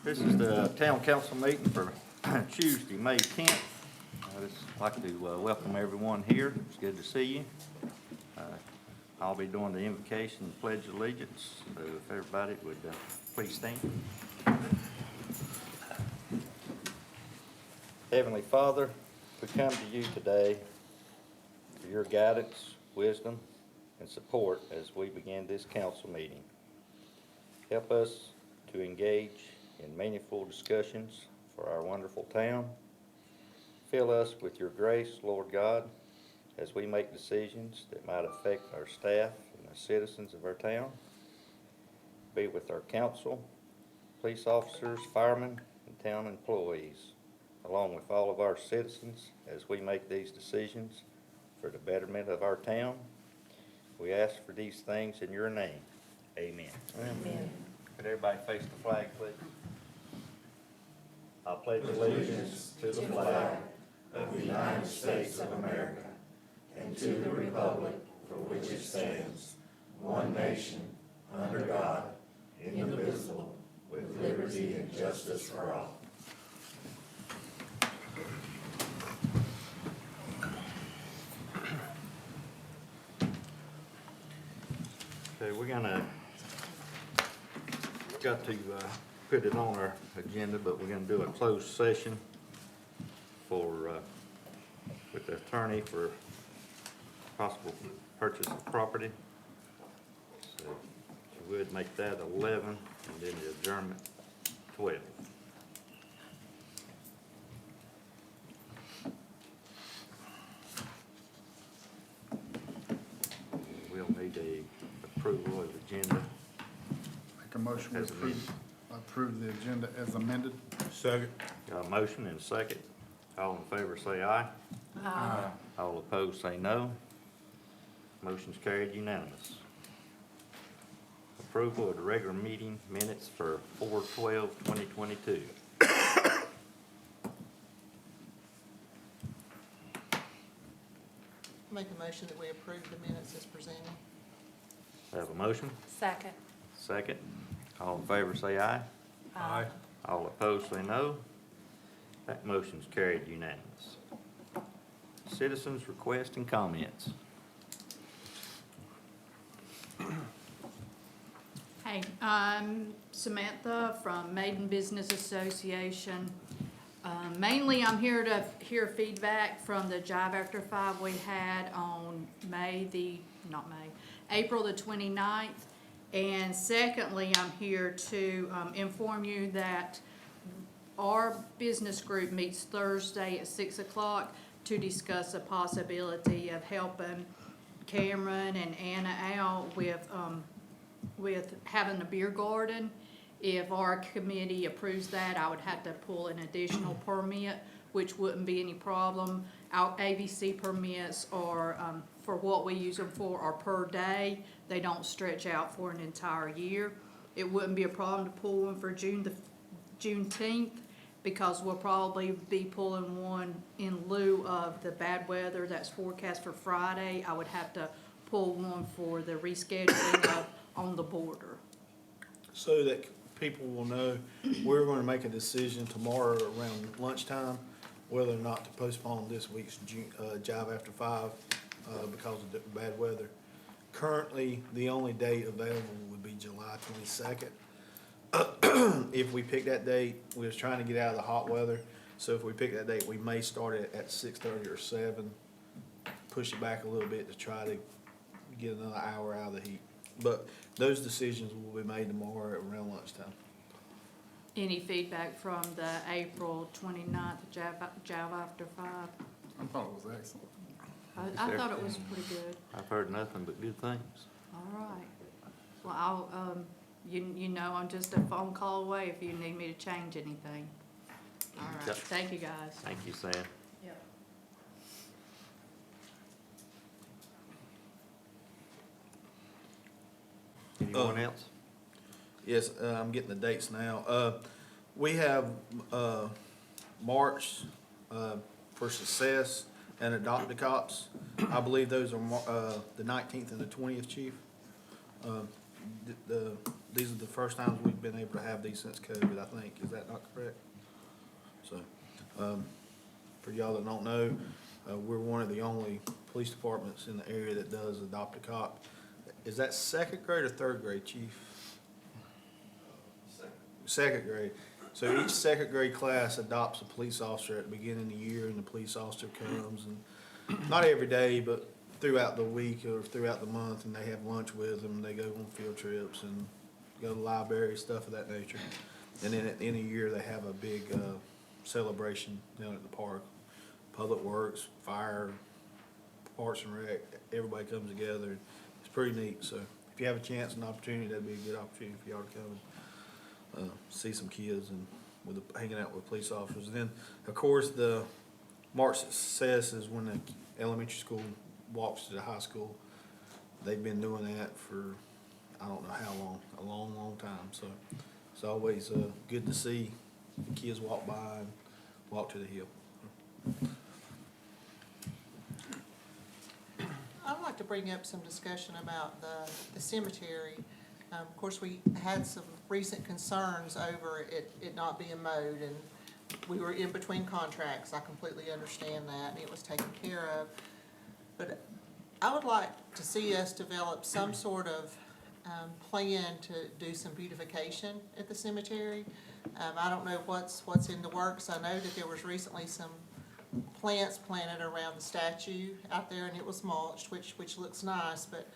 This is the town council meeting for Tuesday, May 10th. I'd just like to welcome everyone here. It's good to see you. I'll be doing the invocation and pledge of allegiance, so if everybody would please stand. Heavenly Father, we come to you today for your guidance, wisdom, and support as we begin this council meeting. Help us to engage in meaningful discussions for our wonderful town. Fill us with your grace, Lord God, as we make decisions that might affect our staff and the citizens of our town. Be with our council, police officers, firemen, and town employees, along with all of our citizens as we make these decisions for the betterment of our town. We ask for these things in your name. Amen. Amen. Could everybody face the flag, please? I pledge allegiance to the flag of the United States of America and to the republic for which it stands, one nation, under God, indivisible, with liberty and justice for all. Okay, we're got to put it on our agenda, but we're gonna do a closed session for with the attorney for possible purchase of property. So we would make that 11, and then the adjournment 12. We'll need a approval of the agenda. Make a motion As to amended. approve the agenda as amended. Second. Got a motion and a second. All in favor say aye. Aye. All opposed say no. Motion's carried unanimous. Approval of the regular meeting minutes for 4/12/2022. Make a motion that we approve the minutes as presented. Have a motion? Second. Second. All in favor say aye. Aye. All opposed say no. That motion's carried unanimous. Citizens' requests and comments. Hey, I'm Samantha from Maiden Business Association. Mainly, I'm here to hear feedback from the Jive After 5 we had on April the 29th. And secondly, I'm here to inform you that our business group meets Thursday at 6 o'clock to discuss the possibility of helping Cameron and Anna out with having a beer garden. If our committee approves that, I would have to pull an additional permit, which wouldn't be any problem. Our AVC permits are, for what we use them for, are per day. They don't stretch out for an entire year. It wouldn't be a problem to pull one for Juneteenth, because we'll probably be pulling one in lieu of the bad weather that's forecast for Friday. I would have to pull one for the rescheduling of On the Border. So that people will know, we're gonna make a decision tomorrow around lunchtime whether or not to postpone this week's Jive After 5 because of the bad weather. Currently, the only date available would be July 22nd. If we pick that date, we was trying to get out of the hot weather, so if we pick that date, we may start it at 6:30 or 7, push it back a little bit to try to get another hour out of the heat. But those decisions will be made tomorrow around lunchtime. Any feedback from the April 29th Jive After 5? I thought it was excellent. I thought it was pretty good. I've heard nothing but good things. All right. Well, I'll, you know, I'm just a phone call away if you need me to change anything. All right. Yep. Thank you, guys. Thank you, Sam. Yep. Anyone else? Yes, I'm getting the dates now. We have March for Success and Adopt the Cops. I believe those are the 19th and the 20th, Chief. The these are the first times we've been able to have these since COVID, I think. Is that not correct? So, for y'all that don't know, we're one of the only police departments in the area that does adopt a cop. Is that second grade or third grade, chief? Second grade. So each second grade class adopts a police officer at the beginning of the year, and the police officer comes, and not every day, but throughout the week or throughout the month, and they have lunch with them, they go on field trips and go to the library, stuff of that nature. And then at the end of the year, they have a big celebration down at the park. Public Works, Fire, Parks and Rec, everybody comes together. It's pretty neat, so if you have a chance and opportunity, that'd be a good opportunity for y'all to come and see some kids and hanging out with police officers. And then, of course, the March success is when the elementary school walks to the high school. They've been doing that for, I don't know how long, a long, long time. So it's always good to see the kids walk by and walk to the hill. I'd like to bring up some discussion about the cemetery. Of course, we had some recent concerns over it not being mowed, and we were in between contracts. I completely understand that, and it was taken care of. But I would like to see us develop some sort of plan to do some beautification at the cemetery. I don't know what's in the works. I know that there was recently some plants planted around the statue out there, and it was mulched, which looks nice, but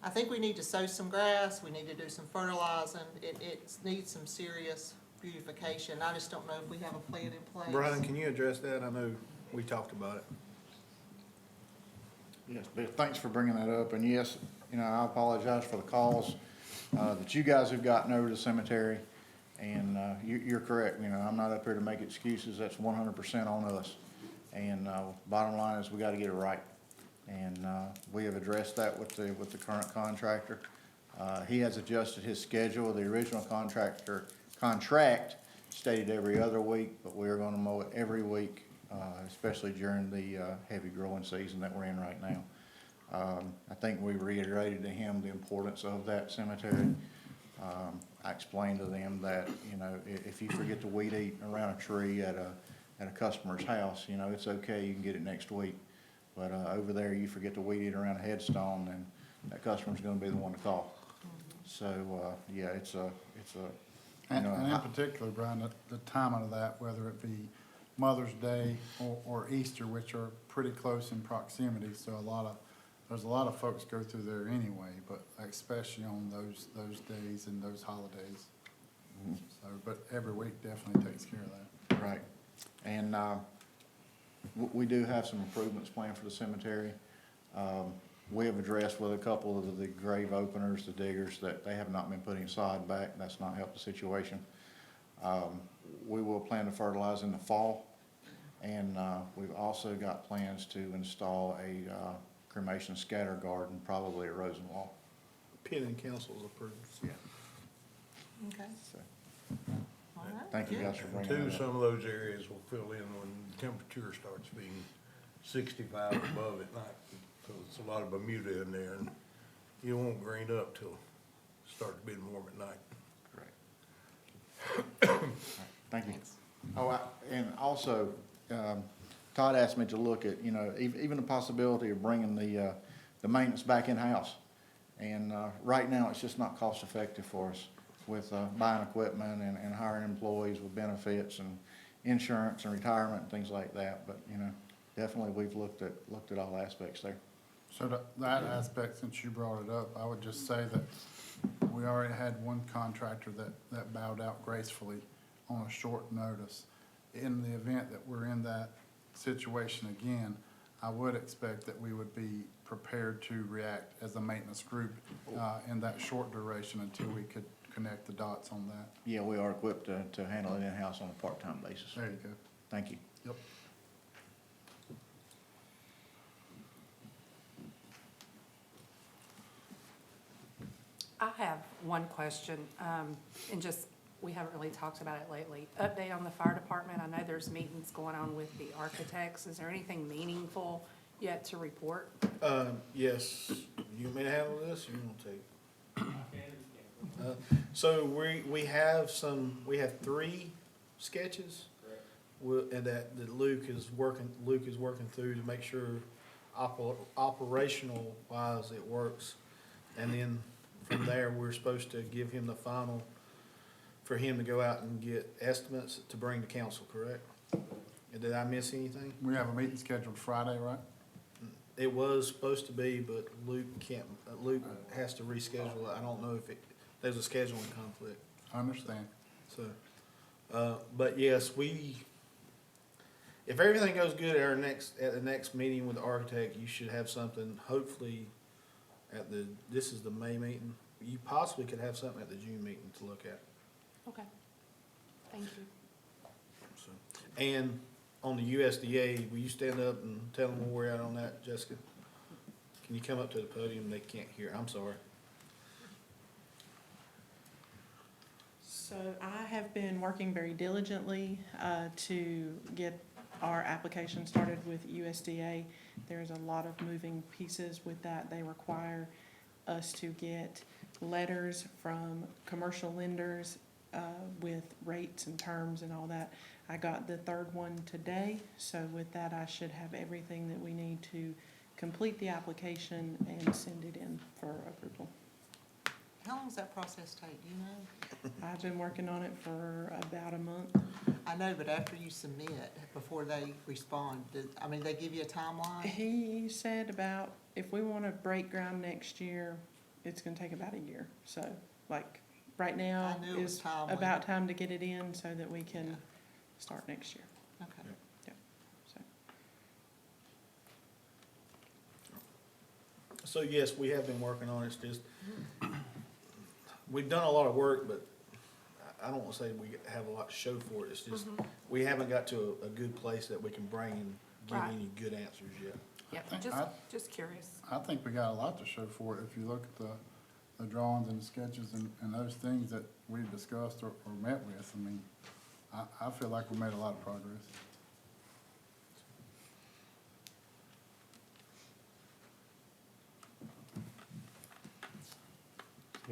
I think we need to sow some grass, we need to do some fertilizing, it needs some serious beautification. I just don't know if we have a plan in place. Brian, can you address that? I know we talked about it. Yes, Bill, thanks for bringing that up, and yes, you know, I apologize for the calls that you guys have gotten over the cemetery, and you're correct, you know, I'm not up here to make excuses, that's 100% on us, and bottom line is we gotta get it right, and we have addressed that with the current contractor. He has adjusted his schedule. The original contract stated every other week, but we are gonna mow it every week, especially during the heavy growing season that we're in right now. I think we reiterated to him the importance of that cemetery. I explained to them that, you know, if you forget to weed eat around a tree at a customer's house, you know, it's okay, you can get it next week. But over there, you forget to weed eat around a headstone, then that customer's gonna be the one to call. So, yeah, it's a, you And know. in particular, Brian, the timing of that, whether it be Mother's Day or Easter, which are pretty close in proximity, so there's a lot of folks go through there anyway, but especially on those days and those holidays. So, but every week definitely takes care of that. Right, and we do have some improvements planned for the cemetery. We have addressed with a couple of the grave openers, the diggers, that they have not been putting sod back. That's not helped the situation. We will plan to fertilize in the fall, and we've also got plans to install a cremation scatter garden, probably at Rosenwall. Pending council's approved. Yeah. Okay, So, all right. thank you good. guys for bringing Too, that up. some of those areas will fill in when temperature starts being 65 above at night. So it's a lot of Bermuda in there, and you won't green up till it starts being warm at night. Correct. Thank you. Oh, and also, Todd asked me to look at, you know, even the possibility of bringing the maintenance back in-house. And right now, it's just not cost-effective for us with buying equipment and hiring employees with benefits and insurance and retirement and things like that. But, you know, definitely we've looked at all aspects there. So that aspect, since you brought it up, I would just say that we already had one contractor that bowed out gracefully on a short notice. In the event that we're in that situation again, I would expect that we would be prepared to react as a maintenance group in that short duration until we could connect the dots on that. Yeah, we are equipped to handle it in-house on a part-time basis. There you go. Thank you. Yep. I have one question, and just, we haven't really talked about it lately. Update on the fire department. I know there's meetings going on with the architects. Is there anything meaningful yet to report? Yes, you may handle this, you want to take? So we have three sketches. And that Luke is working through to make sure operational wise it works. And then from there, we're supposed to give him the final, for him to go out and get estimates to bring to council, correct? And did I miss anything? We have a meeting scheduled Friday, right? It was supposed to be, but Luke has to reschedule it. I don't know if there's a scheduling conflict, I understand. so. But yes, if everything goes good at the next meeting with the architect, you should have something, hopefully, this is the May meeting. You possibly could have something at the June meeting to look at, Okay. Thank you. so. And on the USDA, will you stand up and tell them where we're at on that, Jessica? Can you come up to the podium? They can't hear. I'm sorry. So I have been working very diligently to get our application started with USDA. There's a lot of moving pieces with that. They require us to get letters from commercial lenders with rates and terms and all that. I got the third one today, so with that I should have everything that we need to complete the application and send it in for approval. How long does that process take, do you know? I've been working on it for about a month. I know, but after you submit, before they respond, they give you a timeline? He said about, if we want to break ground next year, it's gonna take about a year. So, like, right now I knew it was is timely. about time to get it in so that we can Yeah. start next year. Okay. So, So yes, we have been working on it. It's just, we've done a lot of work, but I don't wanna say we have a lot to show for it. It's just, we haven't got to a good place that we can bring and give Right. any good answers yet. Yep, I- just curious. I think we got a lot to show for it if you look at the drawings and the sketches and those things that we discussed or met with. I mean, I feel like we made a lot of progress.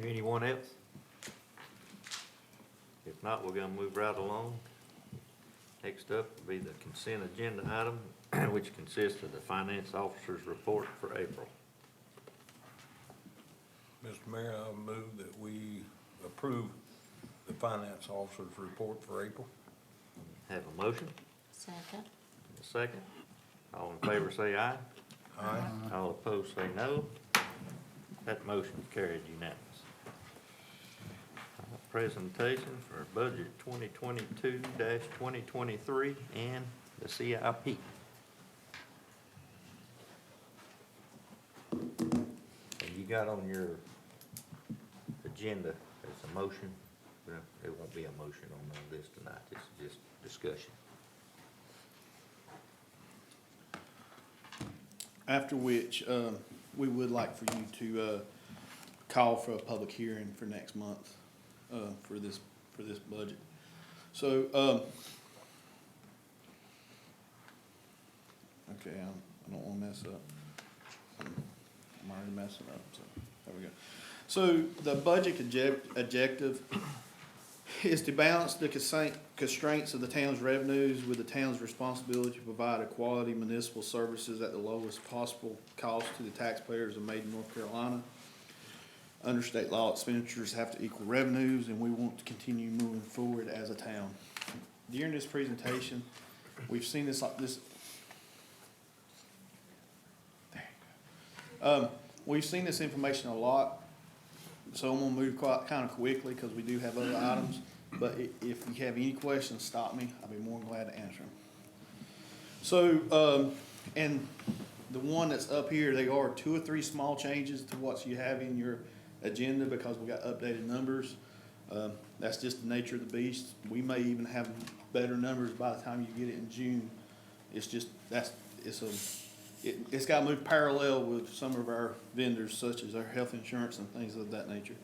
Anyone else? If not, we're gonna move right along. Next up will be the consent agenda item, which consists of the finance officer's report for April. Mr. Mayor, I move that we approve the finance officer's report for April. Have a motion, Second? a second. All in favor say aye. Aye. All opposed say no. That motion carried unanimous. Presentation for budget 2022-2023 and the CIP. And you got on your agenda, there's a motion. Well, there won't be a motion on this tonight. This is just discussion. After which, we would like for you to, call for a public hearing for next month, for this budget. So, okay, I don't wanna mess up. I'm already messing up, so, there we go. So, the budget objective is to balance the constraints of the town's revenues with the town's responsibility to provide a quality municipal services at the lowest possible cost to the taxpayers of Maiden, North Carolina. Under state law, expenditures have to equal revenues, and we want to continue moving forward as a town. During this presentation, we've seen this. We've seen this information a lot, so I'm gonna move kind of quickly because we do have other items. But if you have any questions, stop me. I'll be more than glad to answer them. So, and the one that's up here, they are 2 or 3 small changes to what you have in your agenda because we got updated numbers. That's just the nature of the beast. We may even have better numbers by the time you get it in June. It's just, it's got to move parallel with some of our vendors, such as our health insurance and things of that nature.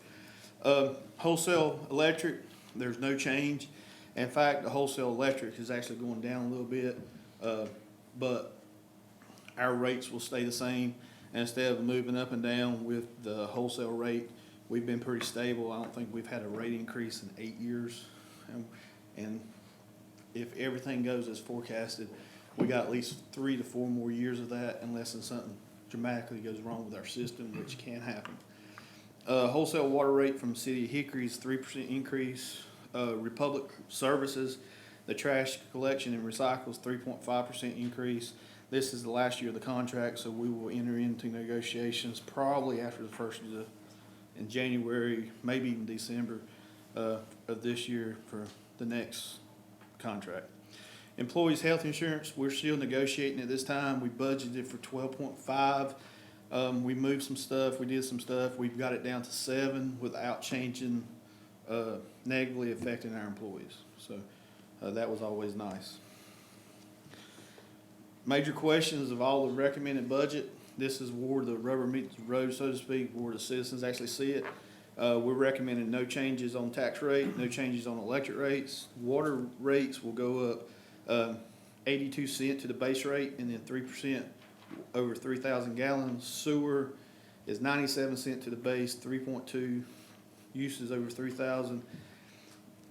Wholesale electric, there's no change. In fact, the wholesale electric is actually going down a little bit, but our rates will stay the same. And instead of moving up and down with the wholesale rate, we've been pretty stable. I don't think we've had a rate increase in 8 years. And if everything goes as forecasted, we got at least 3 to 4 more years of that unless something dramatically goes wrong with our system, which can happen. Wholesale water rate from City of Hickory is 3% increase. Republic Services, the trash collection and recycles, 3.5% increase. This is the last year of the contract, so we will enter into negotiations probably after the first of in January, maybe even December of this year for the next contract. Employees' health insurance, we're still negotiating at this time. We budgeted for 12.5. We moved some stuff, we did some stuff. We've got it down to 7 without changing, negatively affecting our employees. So that was always nice. Major questions of all the recommended budget. This is where the rubber meets the road, so to speak, where the citizens actually see it. We're recommending no changes on tax rate, no changes on electric rates. Water rates will go up 82 cents to the base rate and then 3% over 3,000 gallons. Sewer is 97 cents to the base, 3.2 uses over 3,000.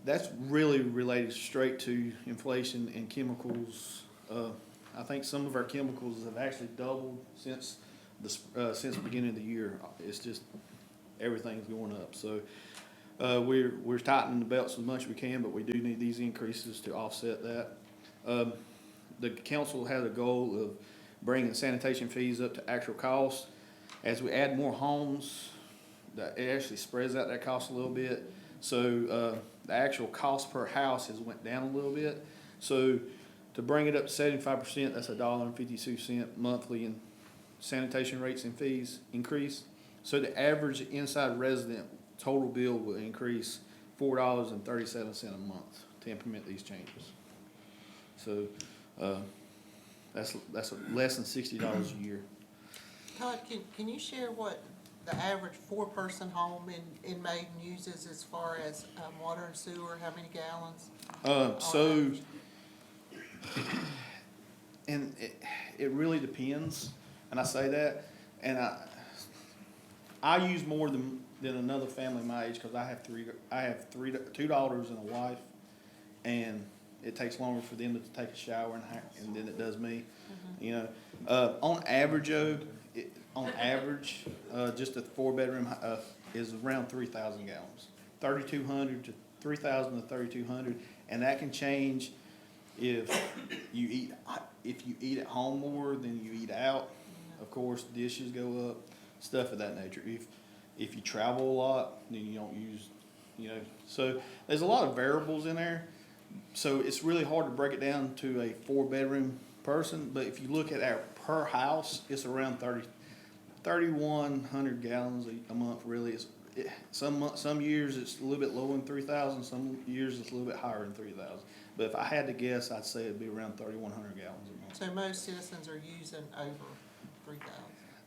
That's really related straight to inflation and chemicals. I think some of our chemicals have actually doubled since the beginning of the year. It's just everything's going up. So we're tightening the belts as much as we can, but we do need these increases to offset that. The council has a goal of bringing sanitation fees up to actual cost. As we add more homes, it actually spreads out that cost a little bit. So the actual cost per house has went down a little bit. So to bring it up to 75%, that's $1.52 monthly in sanitation rates and fees increase. So the average inside resident total bill will increase $4.37 a month to implement these changes. So that's less than $60 a year. Todd, can you share what the average 4-person home in Maiden uses as far as water and sewer, how many gallons? And it really depends, and I say that, and I use more than another family my age because I have two daughters and a wife, and it takes longer for them to take a shower and than it does me. Mm-hmm. You know, on average, just a 4-bedroom is around 3,000 gallons, 3,200 to 3,000 to 3,200, and that can change if you eat at home more than you eat out. Of course, dishes go up, stuff of that nature. If you travel a lot, then you don't use, you know. So there's a lot of variables in there. So it's really hard to break it down to a 4-bedroom person. But if you look at our per house, it's around 3,100 gallons a month. Really, some years it's a little bit lower than 3,000. Some years it's a little bit higher than 3,000. But if I had to guess, I'd say it'd be around 3,100 gallons a month. So most citizens are using over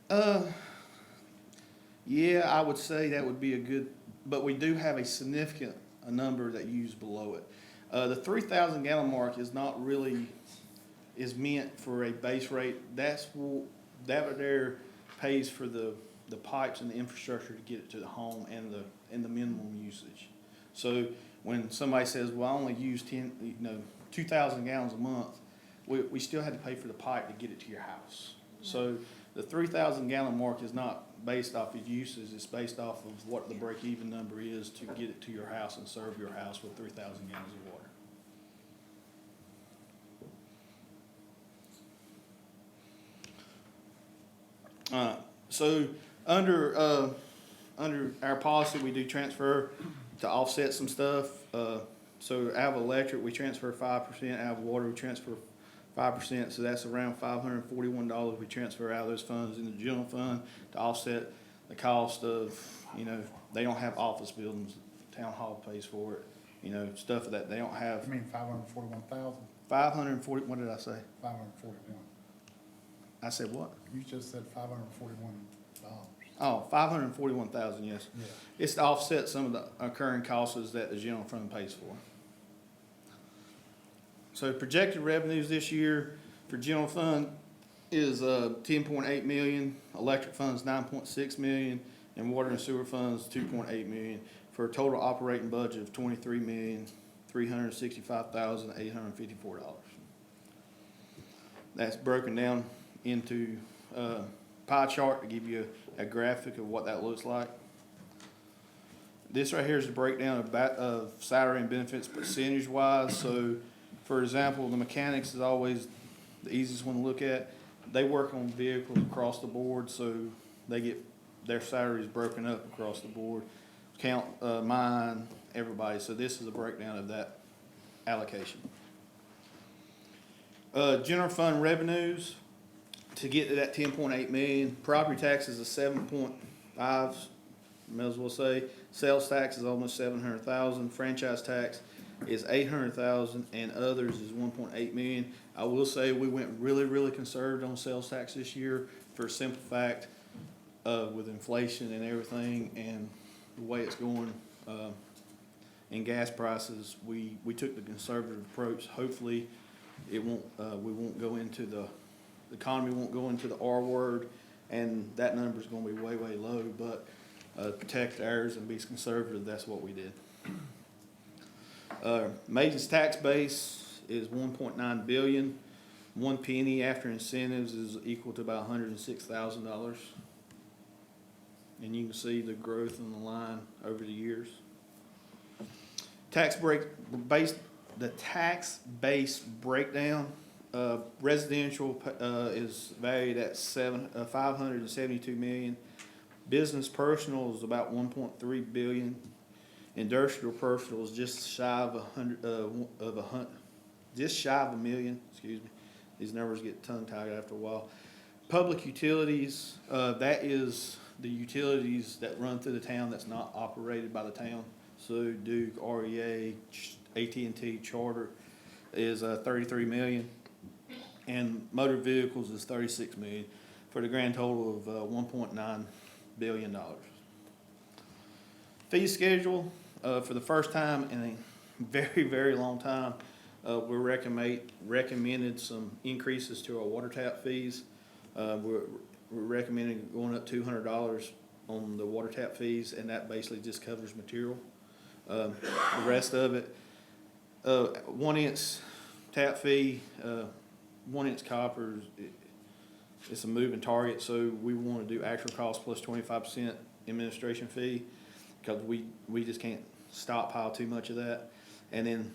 3,000. Yeah, I would say that would be a good, but we do have a significant number that use below it. The 3,000 gallon mark is not really, is meant for a base rate. That there pays for the pipes and the infrastructure to get it to the home and the minimum usage. So when somebody says, well, I only use 2,000 gallons a month, we still had to pay for the pipe to get it to your house. Yeah. So the 3,000 gallon mark is not based off of uses, it's based off of what the break-even number is to get it to your house and serve your house with 3,000 gallons of water. So under our policy, we do transfer to offset some stuff. So out of electric, we transfer 5%, out of water, we transfer 5%, so that's around $541 we transfer out of those funds in the general fund to offset the cost of, they don't have office buildings, town hall pays for it, stuff of that, they don't have. I mean, 541,000? 540, what did I say? 541. I said what? You just said $541. Oh, 541,000, yes. Yeah. It's to offset some of the occurring costs that the general fund pays for. So projected revenues this year for general fund is 10.8 million, electric fund's 9.6 million, and water and sewer funds, 2.8 million, for a total operating budget of $23,365,854. That's broken down into pie chart to give you a graphic of what that looks like. This right here is the breakdown of salary and benefits percentage wise. So, for example, the mechanics is always the easiest one to look at. They work on vehicles across the board, so they get their salaries broken up across the board. Count mine, everybody. So this is a breakdown of that allocation. General fund revenues, to get to that 10.8 million, property taxes is 7.5, may as well say. Sales tax is almost 700,000. Franchise tax is 800,000, and others is 1.8 million. I will say we went really conservative on sales tax this year for a simple fact with inflation and everything and the way it's going in gas prices. We took the conservative approach. Hopefully, it won't. We won't go into the economy won't go into the R word, and that number is going to be way low. But protect ours and be conservative. That's what we did. Maiden's tax base is 1.9 billion. 1 penny after incentives is equal to about $106,000. And you can see the growth in the line over the years. The tax base breakdown. Residential is valued at $572 million. Business personal is about 1.3 billion. Industrial personal is just shy of a million. Excuse me. These numbers get tongue-tied after a while. Public utilities, that is the utilities that run through the town that's not operated by the town. So Duke, REA, AT&T, Charter is 33 million. And motor vehicles is 36 million for the grand total of $1.9 billion. Fee schedule, for the first time in a very long time, we recommended some increases to our water tap fees. We're recommending going up $200 on the water tap fees, and that basically just covers material. The rest of it, 1 inch tap fee, 1 inch copper, it's a moving target, so we want to do actual cost plus 25% administration fee, because we just can't stockpile too much of that. And then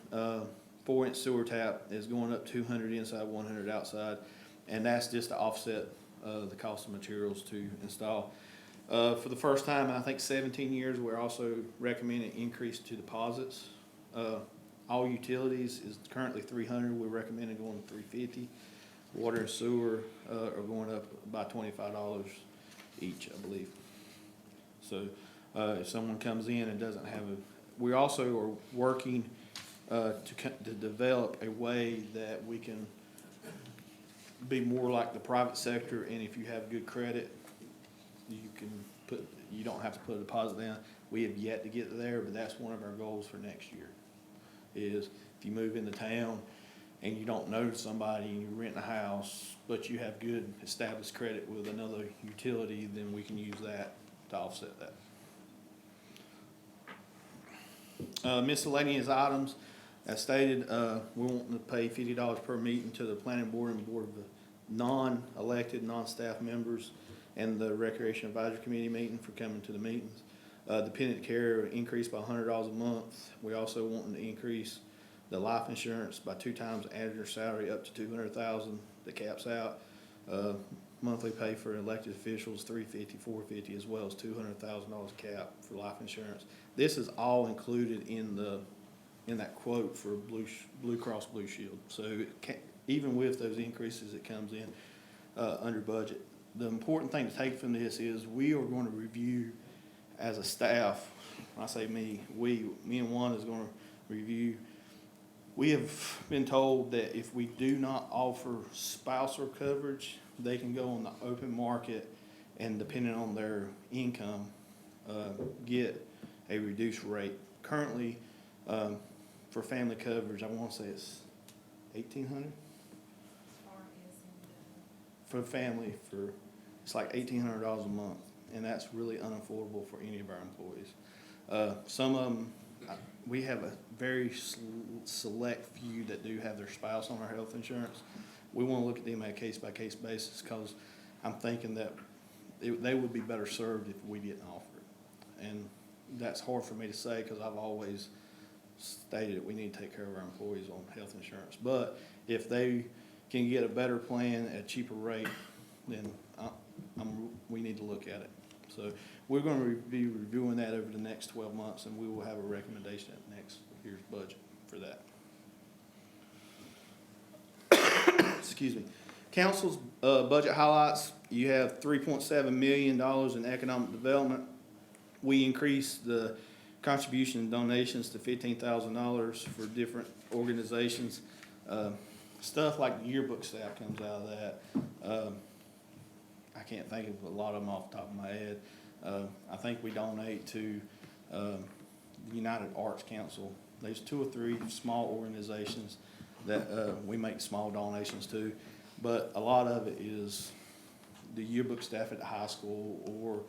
4 inch sewer tap is going up 200 inside, 100 outside, and that's just to offset the cost of materials to install. For the first time in I think 17 years, we're also recommending an increase to deposits. All utilities is currently 300. We're recommending going to 350. Water and sewer are going up by $25 each, I believe. So if someone comes in and doesn't have we also are working to develop a way that we can be more like the private sector, and if you have good credit, you don't have to put a deposit down. We have yet to get there, but that's one of our goals for next year. Is if you move into town and you don't know somebody and you're renting a house, but you have good established credit with another utility, then we can use that to offset that. Miscellaneous items, as stated, we're wanting to pay $50 per meeting to the planning board and board of the non-elected, non-staff members, and the Recreation Advisory Committee meeting for coming to the meetings. Dependent care increased by $100 a month. We also wanting to increase the life insurance by 2 times average salary up to $200,000. The caps out. Monthly pay for elected officials $350, $450, as well as $200,000 cap for life insurance. This is all included in that quote for Blue Cross Blue Shield. So even with those increases, it comes in under budget. The important thing to take from this is we are going to review as a staff. When I say me and Juan is going to review. We have been told that if we do not offer spousal coverage, they can go on the open market and, depending on their income, get a reduced rate. Currently, for family coverage, I want to say it's $1,800 for family. It's like $1,800 a month and that's really unaffordable for any of our employees. Some of them, we have a very select few that do have their spouse on our health insurance. We want to look at them on a case-by-case basis, because I'm thinking that they would be better served if we didn't offer it. And that's hard for me to say, because I've always stated we need to take care of our employees on health insurance. But if they can get a better plan at a cheaper rate, then we need to look at it. So we're going to be reviewing that over the next 12 months, and we will have a recommendation at next year's budget for that. Excuse me. Council's budget highlights: you have $3.7 million in economic development. We increased the contribution and donations to $15,000 for different organizations. Stuff like the yearbook staff comes out of that. I can't think of a lot of them off the top of my head. I think we donate to the United Arts Council. There's 2 or 3 small organizations that we make small donations to, but a lot of it is the yearbook staff at the high school, or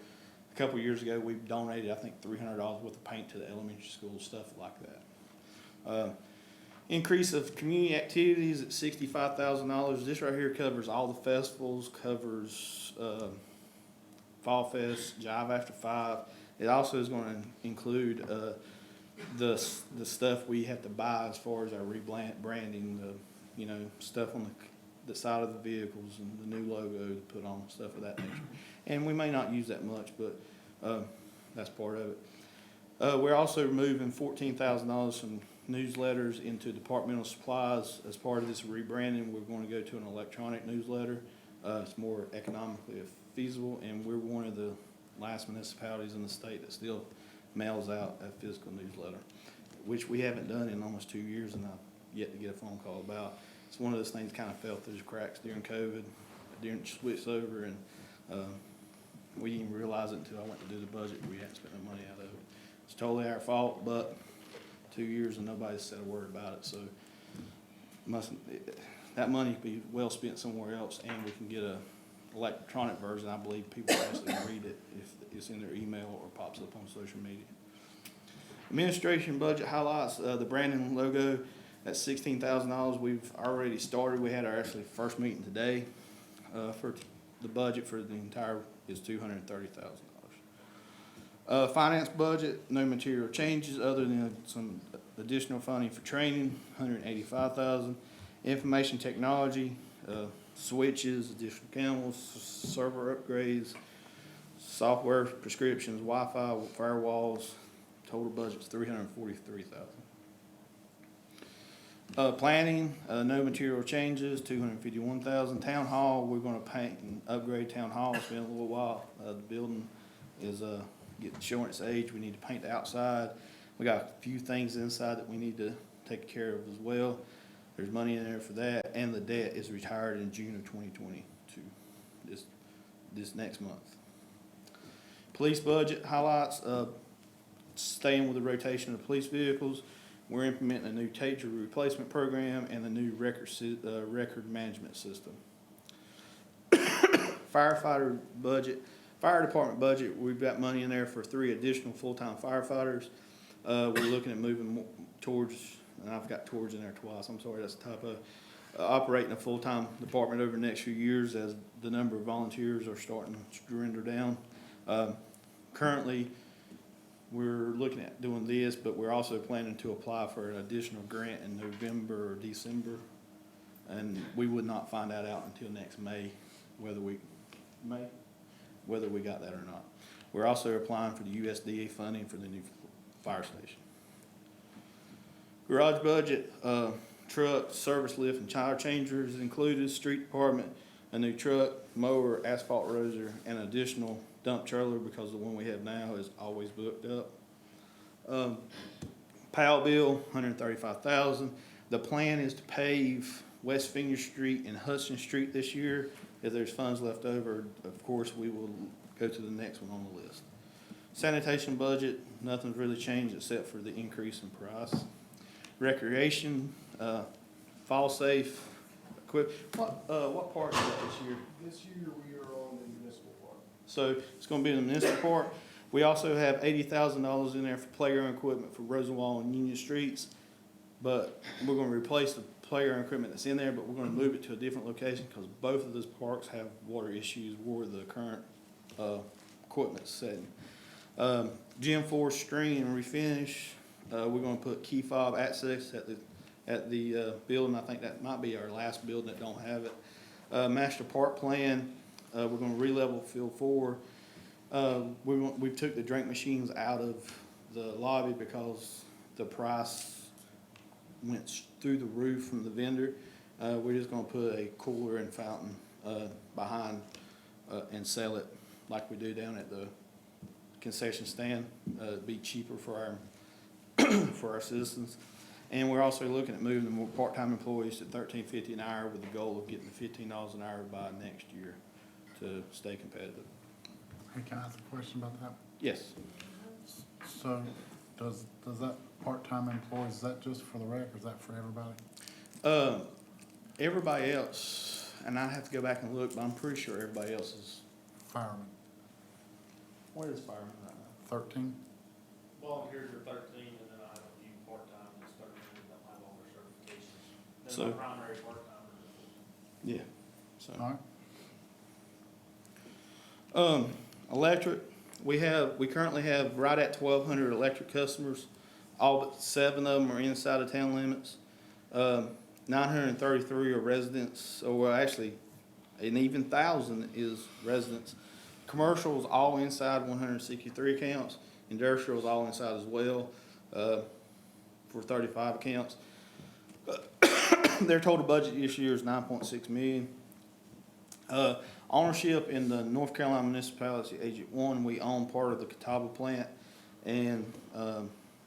a couple of years ago we donated, I think, $300 worth of paint to the elementary school, stuff like that. Increase of community activities at $65,000. This right here covers all the festivals, covers Fall Fest, Jive After 5. It also is going to include the stuff we have to buy as far as our rebranding, the stuff on the side of the vehicles and the new logo to put on, stuff of that nature. And we may not use that much, but that's part of it. We're also moving $14,000 from newsletters into departmental supplies. As part of this rebranding, we're going to go to an electronic newsletter. It's more economically feasible, and we're one of the last municipalities in the state that still mails out a physical newsletter, which we haven't done in almost 2 years, and I've yet to get a phone call about. It's one of those things kind of fell through the cracks during COVID, during switch over, and we didn't even realize it until I went to do the budget. We hadn't spent no money out of it. It's totally our fault, but 2 years and nobody's said a word about it, so that money could be well spent somewhere else, and we can get a electronic version. I believe people actually read it if it's in their email or pops up on social media. Administration budget highlights: the branding logo at $16,000. We've already started. We had our actually first meeting today. For the budget for the entire is $230,000. Finance budget, no material changes other than some additional funding for training, $185,000. Information technology, switches, additional cameras, server upgrades, software prescriptions, Wi-Fi, firewalls. Total budget's $343,000. Planning, no material changes, $251,000. Town hall, we're going to paint and upgrade town hall. It's been a little while. The building is showing its age. We need to paint the outside. We got a few things inside that we need to take care of as well. There's money in there for that, and the debt is retired in June of 2022, this next month. Police budget highlights, staying with the rotation of police vehicles. We're implementing a new taser replacement program and a new record management system. Firefighter budget, fire department budget, we've got money in there for 3 additional full-time firefighters. We're looking at moving towards, and I've got towards in there twice, I'm sorry, that's a typo, operating a full-time department over the next few years as the number of volunteers are starting to dwindle down. Currently, we're looking at doing this, but we're also planning to apply for an additional grant in November or December, and we would not find that out until next May, whether we got that or not. We're also applying for the USDA funding for the new fire station. Garage budget, truck, service lift, and tire changers included, street department, a new truck, mower, asphalt roser, and an additional dump trailer because the one we have now is always booked up. PAL bill, $135,000. The plan is to pave West Finger Street and Hudson Street this year. If there's funds left over, of course, we will go to the next one on the list. Sanitation budget, nothing's really changed except for the increase in price. Recreation, fall safe, what part is that this year? This year, we are on the municipal part. So it's gonna be in the municipal park. We also have $80,000 in there for playground equipment for Rosenwall and Union Streets. But we're gonna replace the playground equipment that's in there, but we're gonna move it to a different location because both of those parks have water issues where the current, equipment's sitting. Gym 4 screen and refinish, we're gonna put key fob access at the building. I think that might be our last building that don't have it. Master park plan, we're gonna re-level field 4. We took the drink machines out of the lobby because the price went through the roof from the vendor. We're just gonna put a cooler and fountain, behind, and sell it like we do down at the concession stand. It'd be cheaper for for our citizens. And we're also looking at moving the more part-time employees to $13.50 an hour with the goal of getting to $15 an hour by next year to stay competitive. Hey, can I ask a question about that? Yes. So, does that part-time employees, is that just for the rec, or is that for everybody? Everybody else, and I have to go back and look, but I'm pretty sure everybody else is. Firemen, Where is fireman right now? 13? Volunteers are 13, and then I have a few part-time that's 13 that have all their certifications. Then So- my primary part-timers are Yeah, so. All right. Electric, we currently have right at 1,200 electric customers. All but 7 of them are inside of town limits. 933 are residents, or actually, an even 1,000 is residents. Commercial is all inside 163 accounts. Industrial is all inside as well, for 35 accounts. Their total budget this year is $9.6 million. Ownership in the North Carolina Municipality Agent 1, we own part of the Catawba plant, and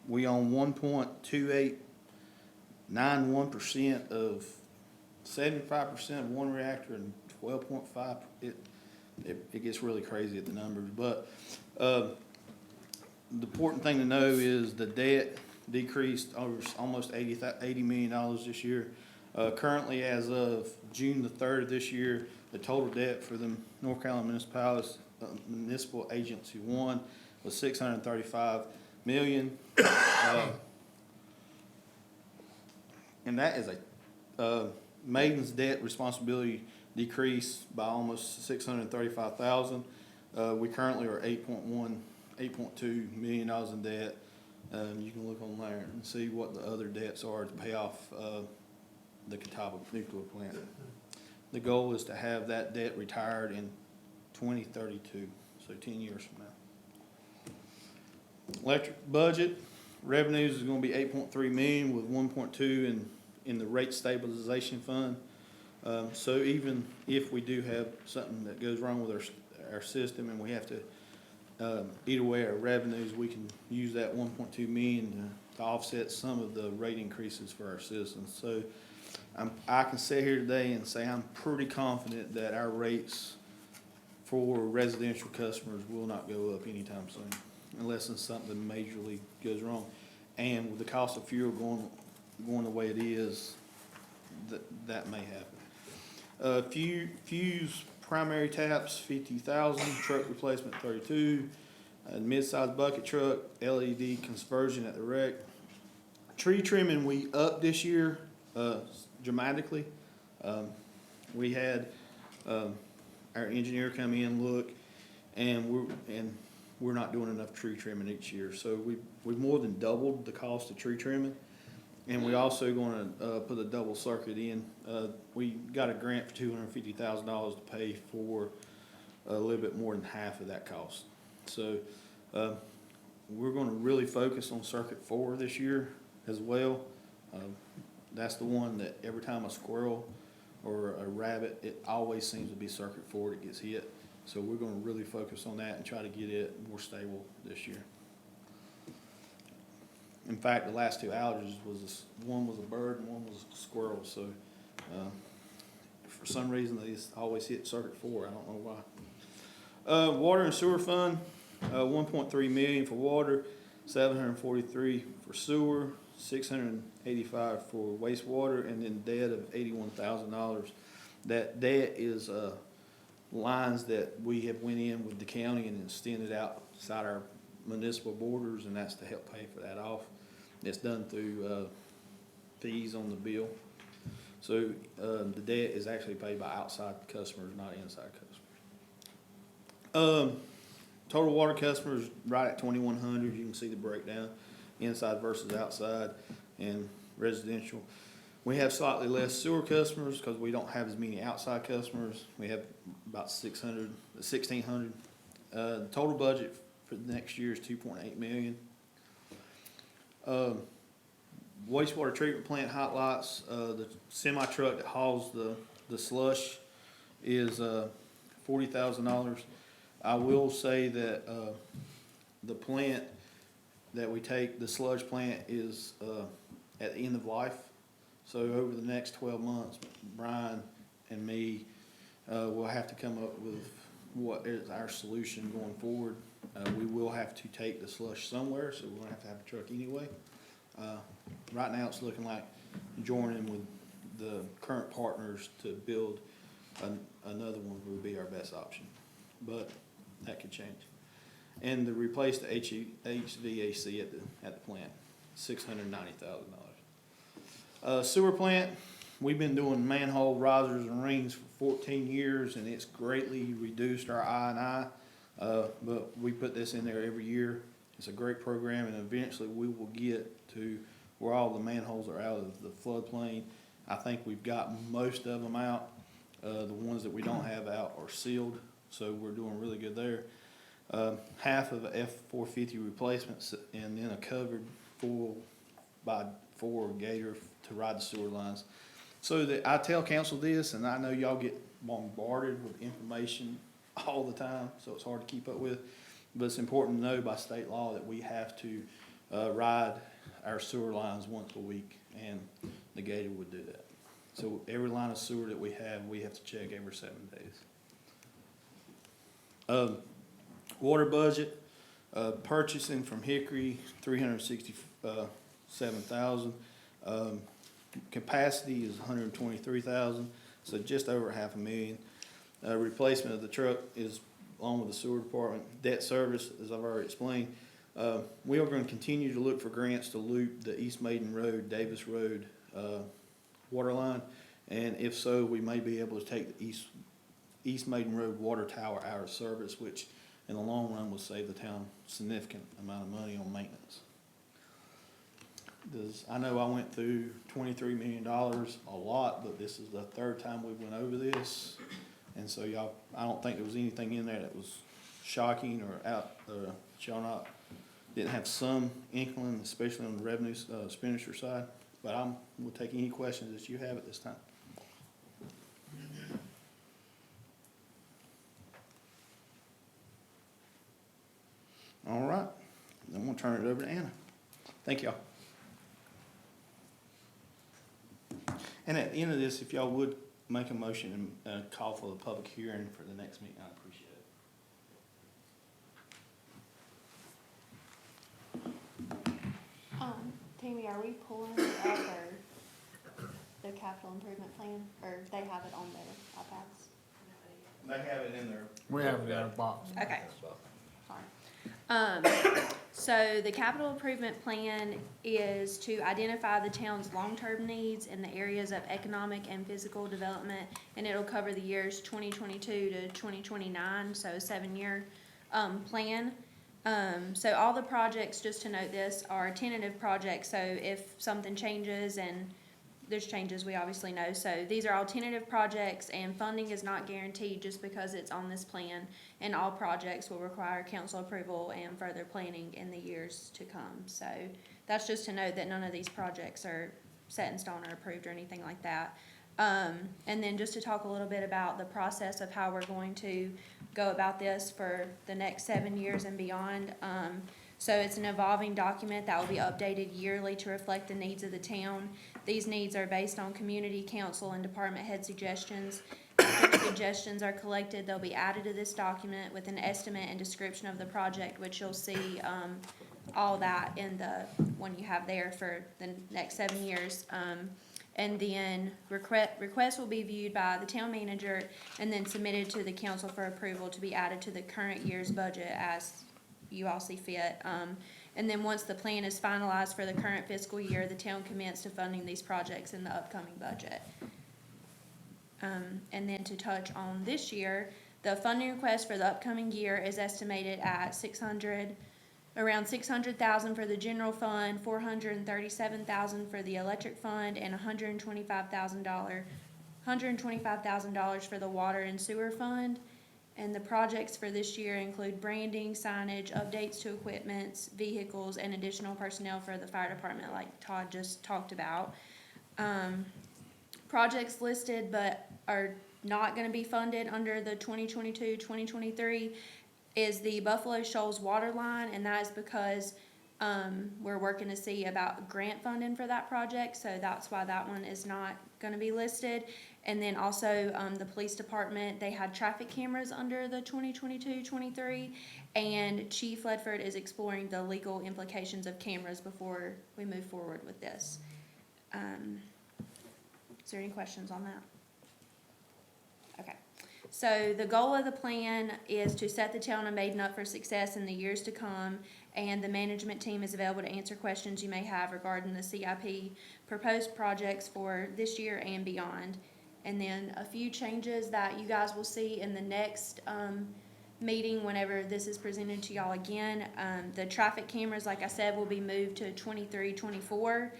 we own 1.2891% of 75% of one reactor and 12.5. It gets really crazy at the numbers, but the important thing to know is the debt decreased over almost $80 million this year. Currently, as of June the 3rd of this year, the total debt for the North Carolina Municipal Agency 1 was $635 million. And that is Maiden's debt responsibility decreased by almost $635,000. We currently are $8.2 million in debt. You can look on there and see what the other debts are to pay off the Catawba nuclear plant. The goal is to have that debt retired in 2032, so 10 years from now. Electric budget, revenues is gonna be $8.3 million with 1.2 in the rate stabilization fund. So even if we do have something that goes wrong with our system and we have to eat away our revenues, we can use that 1.2 million to offset some of the rate increases for our citizens. So I can sit here today and say I'm pretty confident that our rates for residential customers will not go up anytime soon, unless something majorly goes wrong. And with the cost of fuel going the way it is, that may happen. Fuse primary taps, 50,000, truck replacement, 32, mid-size bucket truck, LED conversion at the wreck. Tree trimming, we upped this year, dramatically. We had, our engineer come in, look, and we're not doing enough tree trimming each year. So we've more than doubled the cost of tree trimming. And we also gonna, put a double circuit in. We got a grant for $250,000 to pay for a little bit more than half of that cost. So, we're gonna really focus on circuit 4 this year as well. That's the one that every time a squirrel or a rabbit, it always seems to be circuit 4 that gets hit. So we're gonna really focus on that and try to get it more stable this year. In fact, the last 2 outages one was a bird and one was a squirrel, so, for some reason, they just always hit circuit 4, I don't know why. Water and sewer fund, 1.3 million for water, 743 for sewer, 685 for wastewater, and then debt of $81,000. That debt is, lines that we have went in with the county and extended outside our municipal borders, and that's to help pay for that off. It's done through fees on the bill. So the debt is actually paid by outside customers, not inside customers. Total water customers right at 2,100. You can see the breakdown, inside versus outside and residential. We have slightly less sewer customers because we don't have as many outside customers. We have about 1,600. The total budget for the next year is $2.8 million. Wastewater treatment plant hot lights, the semi truck that hauls the slush is $40,000. I will say that the plant that we take, the sludge plant, is at the end of life. So over the next 12 months, Brian and me will have to come up with what is our solution going forward. We will have to take the slush somewhere, so we're gonna have to have a truck anyway. Right now, it's looking like joining with the current partners to build another one would be our best option, but that could change. And to replace the HVAC at the plant, $690,000. Sewer plant, we've been doing manhole risers and rings for 14 years, and it's greatly reduced our I&I. But we put this in there every year. It's a great program, and eventually we will get to where all the manholes are out of the floodplain. I think we've got most of them out. The ones that we don't have out are sealed, so we're doing really good there. Half of a F-450 replacements, and then a covered 4x4 gator to ride the sewer lines. So that I tell council this, and I know y'all get bombarded with information all the time, so it's hard to keep up with. But it's important to know by state law that we have to ride our sewer lines once a week, and the gator would do that. So every line of sewer that we have to check every 7 days. Water budget, purchasing from Hickory, $367,000. Capacity is $123,000, so just over $500,000. Replacement of the truck is along with the sewer department. Debt service, as I've already explained. We are going to continue to look for grants to loop the East Maiden Road, Davis Road water line, and if so, we may be able to take the East Maiden Road water tower out of service, which in the long run will save the town a significant amount of money on maintenance. I know I went through $23 million, a lot, but this is the third time we went over this. And so y'all, I don't think there was anything in there that was shocking or y'all didn't have some inkling, especially on the revenue expenditure side. But we'll take any questions that you have at this time. All right, then we'll turn it over to Anna. Thank y'all. And at the end of this, if y'all would make a motion and call for the public hearing for the next meeting, I'd appreciate it. Tammy, are we pulling it up or the capital improvement plan, or they have it on their iPads? They have it in there. We have it in our box. Okay. Sorry. So the capital improvement plan is to identify the town's long-term needs in the areas of economic and physical development, and it'll cover the years 2022 to 2029, so a 7-year plan. So all the projects, just to note this, are tentative projects, so if something changes, and there's changes, we obviously know. So these are all tentative projects, and funding is not guaranteed just because it's on this plan, and all projects will require council approval and further planning in the years to come. So that's just to note that none of these projects are set in stone or approved or anything like that. And then just to talk a little bit about the process of how we're going to go about this for the next 7 years and beyond. So it's an evolving document that will be updated yearly to reflect the needs of the town. These needs are based on community, council, and department head suggestions. After the suggestions are collected, they'll be added to this document with an estimate and description of the project, which you'll see all that in the one you have there for the next 7 years. And then requests will be viewed by the town manager and then submitted to the council for approval to be added to the current year's budget as you all see fit. And then once the plan is finalized for the current fiscal year, the town commits to funding these projects in the upcoming budget. And then to touch on this year, the funding request for the upcoming year is estimated at around $600,000 for the general fund, $437,000 for the electric fund, and $125,000 for the water and sewer fund. And the projects for this year include branding, signage, updates to equipments, vehicles, and additional personnel for the fire department, like Todd just talked about. Projects listed but are not gonna be funded under the 2022-2023 is the Buffalo Shoals water line, and that is because, we're working to see about grant funding for that project, so that's why that one is not gonna be listed. And then also, the police department, they had traffic cameras under the 2022-23, and Chief Ledford is exploring the legal implications of cameras before we move forward with this. Is there any questions on that? Okay. So the goal of the plan is to set the town of Maiden up for success in the years to come, and the management team is available to answer questions you may have regarding the CIP proposed projects for this year and beyond. And then a few changes that you guys will see in the next meeting whenever this is presented to y'all again. The traffic cameras, like I said, will be moved to 23-24.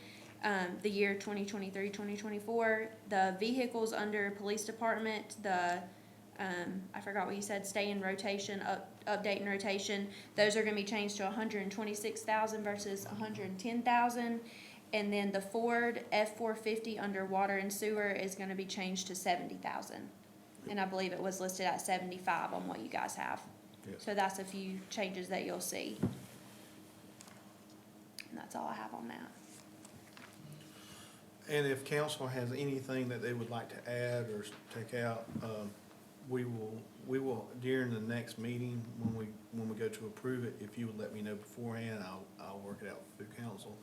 The year 2023-2024. The vehicles under police department, I forgot what you said, stay in rotation, update in rotation, those are gonna be changed to 126,000 versus 110,000. And then the Ford F-450 under water and sewer is gonna be changed to 70,000. And I believe it was listed at 75 on what you guys have. Yes. So that's a few changes that you'll see. And that's all I have on that. And if council has anything that they would like to add or take out, we will, during the next meeting, when we go to approve it, if you would let me know beforehand, I'll work it out through council.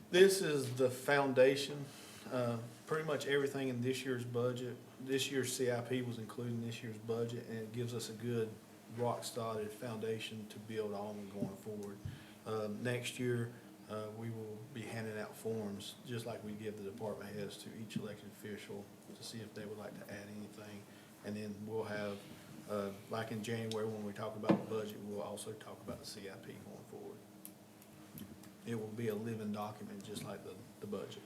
This is the foundation, pretty much everything in this year's budget. This year's CIP was included in this year's budget, and it gives us a good rock-solid foundation to build on going forward. Next year, we will be handing out forms, just like we give the department heads to each elected official, to see if they would like to add anything. And then we'll have, like in January, when we talk about the budget, we'll also talk about the CIP going forward. It will be a living document, just like the budget.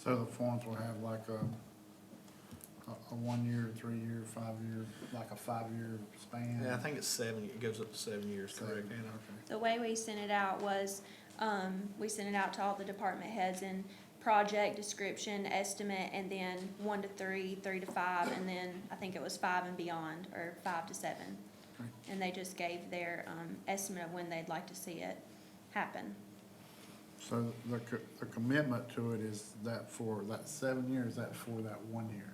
So the forms will have like a 1 year, 3 year, 5 year, like a 5 year span? Yeah, I think it's 7, it goes up to 7 years, correct, Anna? The way we sent it out was, we sent it out to all the department heads in project description, estimate, and then 1 to 3, 3 to 5, and then I think it was 5 and beyond, or 5 to 7. Right. And they just gave their, estimate of when they'd like to see it happen. So the commitment to it is that for that 7 years, that for that 1 year?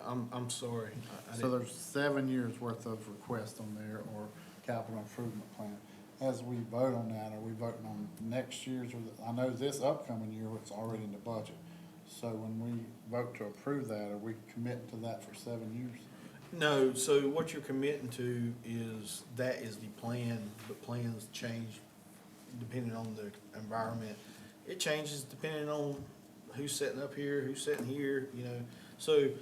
I'm sorry. I So didn't- there's 7 years worth of requests on there, or capital improvement plan. As we vote on that, are we voting on next year's, or I know this upcoming year, it's already in the budget. So when we vote to approve that, are we committing to that for 7 years? No, so what you're committing to is, that is the plan, but plans change depending on the environment. It changes depending on who's sitting up here, who's sitting here, you know. So,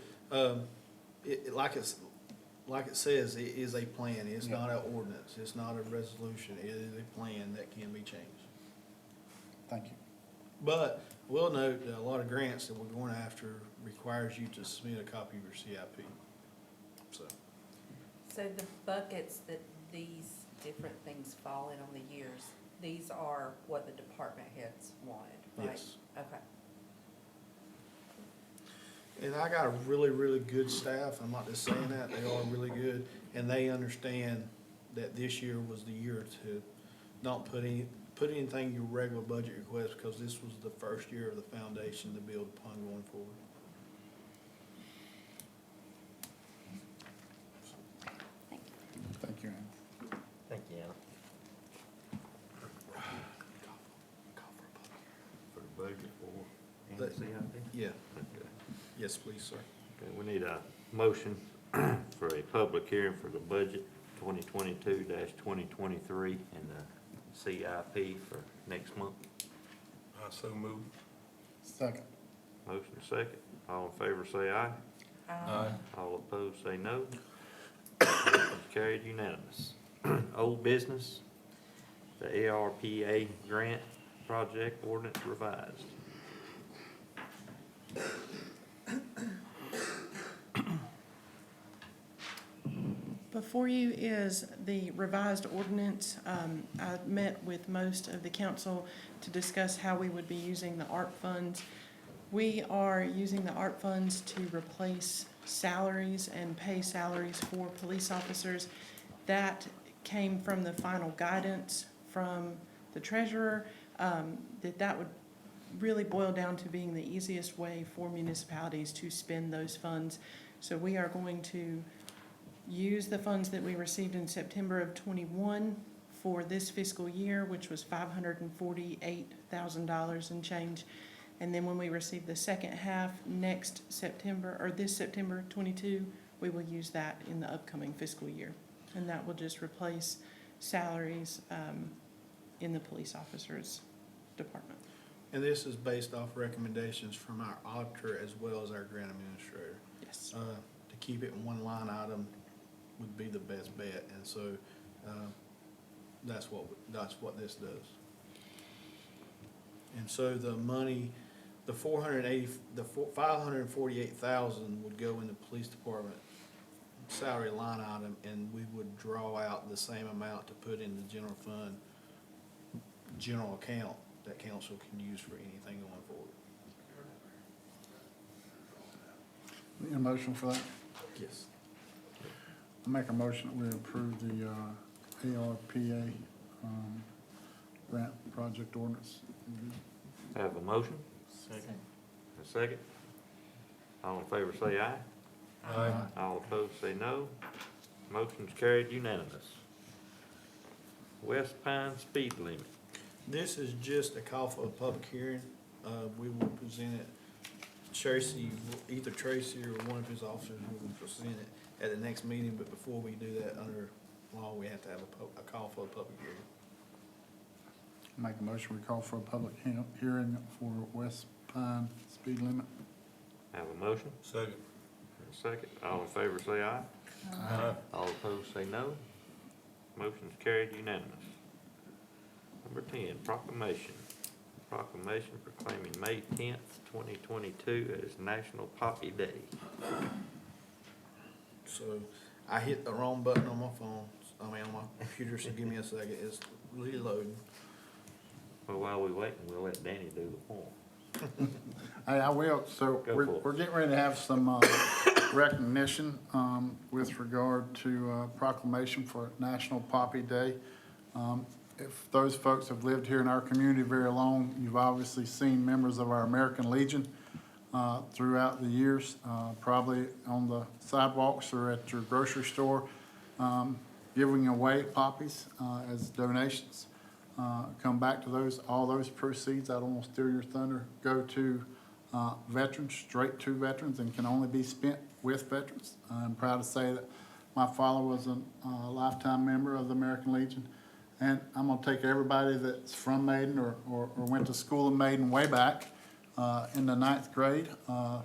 like it says, it is a plan, it's not an ordinance, it's not a resolution, it is a plan that can be changed. Thank you. But we'll note that a lot of grants that we're going after requires you to submit a copy of your CIP, so. So the buckets that these different things fall in on the years, these are what the department heads wanted, right? Yes. Okay. And I got a really, really good staff, I'm not just saying that, they are really good, and they understand that this year was the year to not put anything in your regular budget request, because this was the first year of the foundation to build upon going forward. Thank you, Ann. Thank you, Anna. that CIP? Yeah, Okay. yes, please, sir. Okay, we need a motion for a public hearing for the budget 2022-2023 and the CIP for next month. I so move. Second. Motion second. All in favor say aye. Aye. All opposed say no. Motion carried unanimous. Old business, the ARPA grant project ordinance revised. Before you is the revised ordinance. I met with most of the council to discuss how we would be using the ARP funds. We are using the ARP funds to replace salaries and pay salaries for police officers. That came from the final guidance from the treasurer, that would really boil down to being the easiest way for municipalities to spend those funds. So we are going to use the funds that we received in September of '21 for this fiscal year, which was $548,000 and change. And then when we receive the second half next September, or this September '22, we will use that in the upcoming fiscal year. And that will just replace salaries in the police officers department. And this is based off recommendations from our auditor as well as our grant administrator. Yes. To keep it in one line item would be the best bet, and so, that's what this does. And so the money, the $548,000 would go in the police department salary line item, and we would draw out the same amount to put in the general fund, general account that council can use for anything going forward. Need a motion for that? Yes. I make a motion that we approve the ARPA grant project ordinance. Have a motion? Second. A second? All in favor say aye. Aye. All opposed say no. Motion's carried unanimous. West Pine speed limit. This is just a call for a public hearing. We will present it, either Tracy or one of his officers will present it at the next meeting, but before we do that, under law, we have to have a call for a public hearing. Make a motion, we call for a public hearing for West Pine speed limit. Have a motion? Second. A second. All in favor say aye. Aye. All opposed say no. Motion's carried unanimous. Number 10, proclamation. Proclamation proclaiming May 10th, 2022 as National Poppy Day. So I hit the wrong button on my phone, on my computer, so give me a second, it's reloading. Well, while we waiting, we'll let Danny do the form. Hey, I will, so Go we're, for it. we're getting ready to have some recognition with regard to proclamation for National Poppy Day. If those folks have lived here in our community very long, you've obviously seen members of our American Legion throughout the years, probably on the sidewalks or at your grocery store, giving away poppies as donations. Come back to those, all those proceeds, I don't want to steal your thunder, go to veterans, straight to veterans, and can only be spent with veterans. I'm proud to say that my father was a lifetime member of the American Legion. And I'm gonna take everybody that's from Maiden or went to school in Maiden way back in the 9th grade.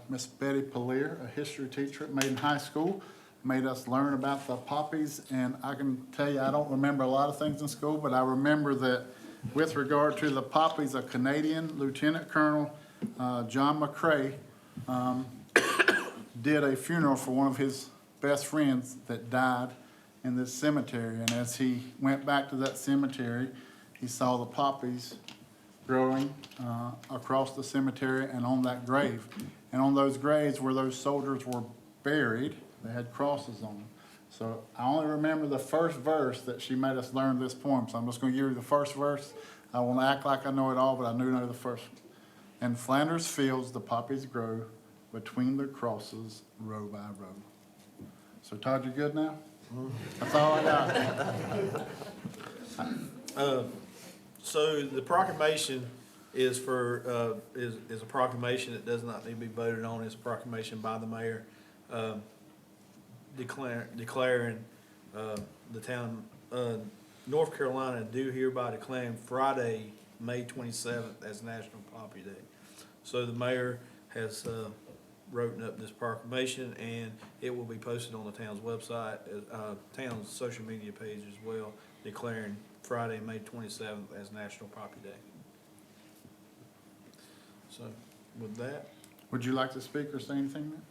Miss Betty Polier, a history teacher at Maiden High School, made us learn about the poppies. And I can tell you, I don't remember a lot of things in school, but I remember that with regard to the poppies, a Canadian Lieutenant Colonel, John McCrae, did a funeral for one of his best friends that died in this cemetery. And as he went back to that cemetery, he saw the poppies growing across the cemetery and on that grave. And on those graves where those soldiers were buried, they had crosses on them. So I only remember the first verse that she made us learn this poem. So I'm just going to give you the first verse. I won't act like I know it all, but I do know the first one. In Flanders fields the poppies grow, between the crosses, row by row. So Todd, you good now? That's all I got. So the proclamation is is a proclamation that does not need to be voted on. It's a proclamation by the mayor, declaring, the town, North Carolina do hereby declaring Friday, May 27th as National Poppy Day. So the mayor has, written up this proclamation, and it will be posted on the town's website, town's social media page as well, declaring Friday, May 27th as National Poppy Day. So with that, Would you like to speak or say anything, ma'am?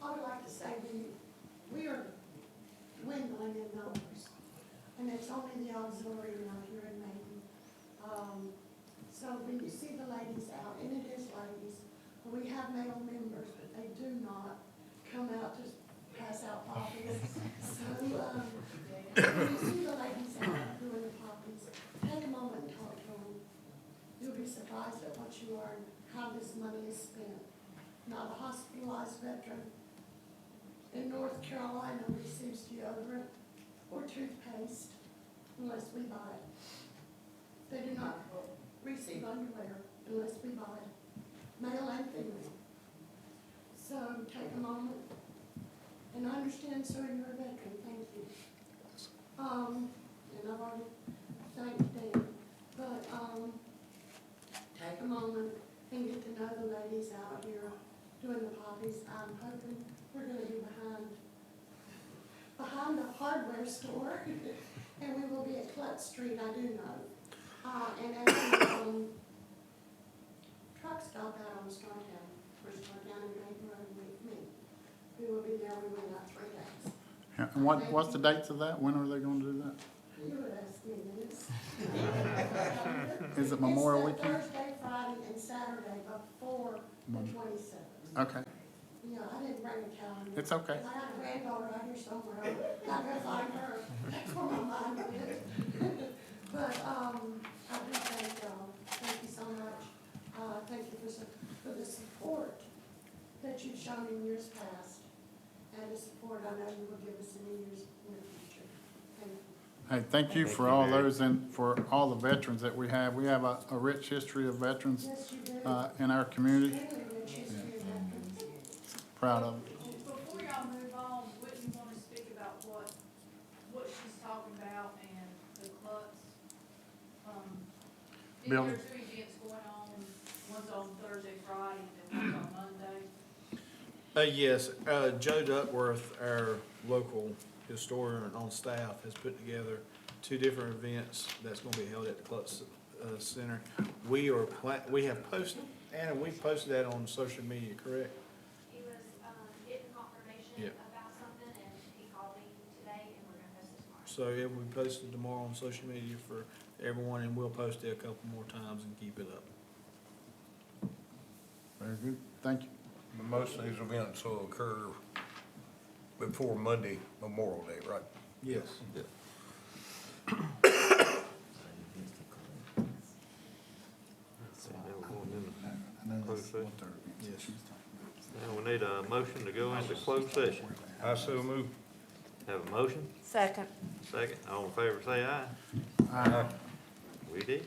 I would like to say we are dwindling in numbers, and it's only the auxiliary around here in Maiden. So when you see the ladies out, and it is ladies, we have male members, but they do not come out to pass out poppies. So, when you see the ladies out doing the poppies, take a moment and talk to them. You'll be surprised at what you are and how this money is spent. Not a hospitalized veteran in North Carolina receives deodorant or toothpaste unless we buy it. They do not receive underwear unless we buy it, male and female. So take a moment, and I understand, sir, you're a veteran, thank you. And I've already thanked Dan, but, take a moment and get to know the ladies out here doing the poppies. I'm hoping we're gonna be behind the hardware store, and we will be at Clutt Street, I do know. And at the, truck stop out on Startown, for Startown and Maiden Road with me. We will be there, we went out 3 days. Yeah, and what's the dates of that? When are they gonna do that? You would ask me this. Is it Memorial It's the Weekend? Thursday, Friday, and Saturday before the 27th. Okay, Yeah, I didn't bring a calendar. it's okay. I got a granddaughter out here somewhere, I'm gonna find her, that's where my mind went. But, I do thank y'all, thank you so much. Thank you for the support that you've shown in years past, and the support I know you will give us in the years in the future. Thank you. Hey, thank you for all those and for all the veterans that we have. We have a rich history of veterans, Yes, you do. in our community. Really rich history of veterans. Proud of them. Before y'all move on, wouldn't you want to speak about what she's talking about and the clubs? There are Building. 2 events going on, one's on Thursday, Friday, and one's on Monday. yes, Joe Duckworth, our local historian on staff, has put together 2 different events that's gonna be held at the Clutch Center. We have posted, Anna, we posted that on social media, correct? He was, getting confirmation Yeah. about something, and he called me today, and we're gonna post it tomorrow. So it will be posted tomorrow on social media for everyone, and we'll post it a couple more times and keep it up. Very good, thank you. But most of these events will occur before Monday, Memorial Day, right? Yes. Yes. Now we need a motion to go into closed session. I so move. Have a motion? Second. Second. All in favor, say aye. Aye. We did.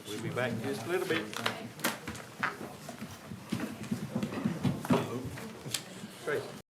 We'll be back in just a little bit. Tracy.